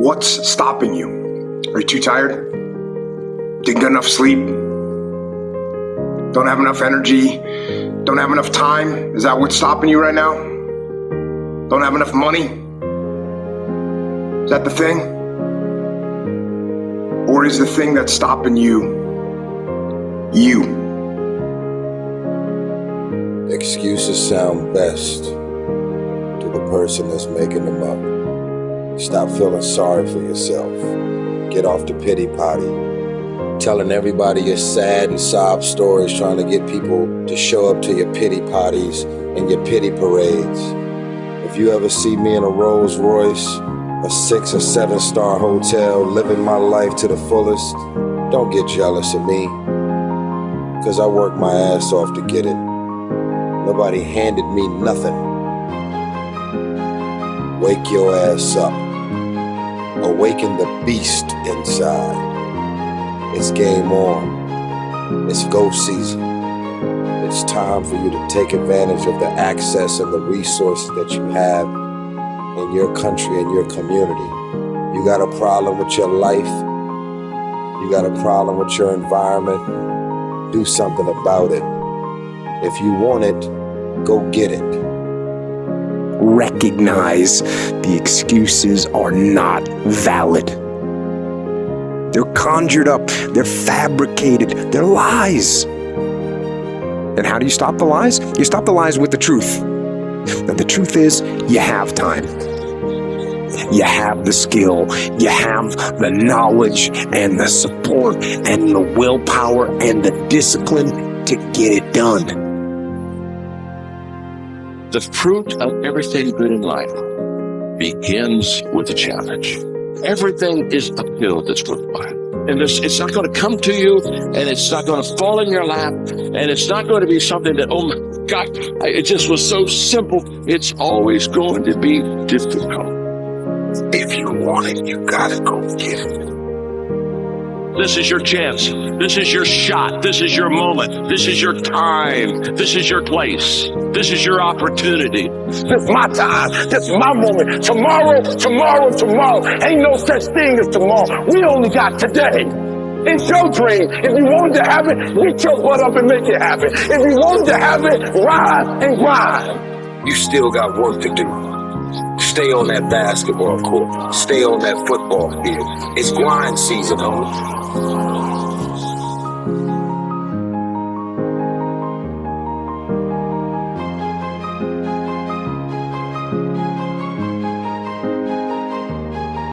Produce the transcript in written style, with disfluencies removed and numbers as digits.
What's stopping you? Are you too tired? Didn't get enough sleep? Don't have enough energy? Don't have enough time? Is that what's stopping you right now? Don't have enough money? Is that the thing? Or is the thing that's stopping you, you? Excuses sound best to the person that's making them up. Stop feeling sorry for yourself. Get off the pity potty. Telling everybody your sad and sob stories, trying to get people to show up to your pity potties and your pity parades. If you ever see me in a Rolls Royce, a 6 or 7-star hotel, living my life to the fullest, don't get jealous of me, because I worked my ass off to get it. Nobody handed me nothing. Wake your ass up. Awaken the beast inside. It's game on. It's go season. It's time for you to take advantage of the access and the resources that you have in your country and your community. You got a problem with your life. You got a problem with your environment. Do something about it. If you want it, go get it. Recognize the excuses are not valid. They're conjured up, they're fabricated, they're lies. And how do you stop the lies? You stop the lies with the truth. And the truth is, you have time. You have the skill, you have the knowledge and the support and the willpower and the discipline to get it done. The fruit of everything good in life begins with a challenge. Everything is uphill that's worthwhile. And it's not going to come to you, and it's not going to fall in your lap, and it's not going to be something that, oh my God, it just was so simple. It's always going to be difficult. If you want it, you got to go get it. This is your chance. This is your shot. This is your moment. This is your time. This is your place. This is your opportunity. This is my time. This is my moment. Tomorrow. Ain't no such thing as tomorrow. We only got today. It's your dream. If you wanted to have it, get your butt up and make it happen. If you wanted to have it, ride and grind. You still got work to do. Stay on that basketball court. Stay on that football field. It's grind season, homie.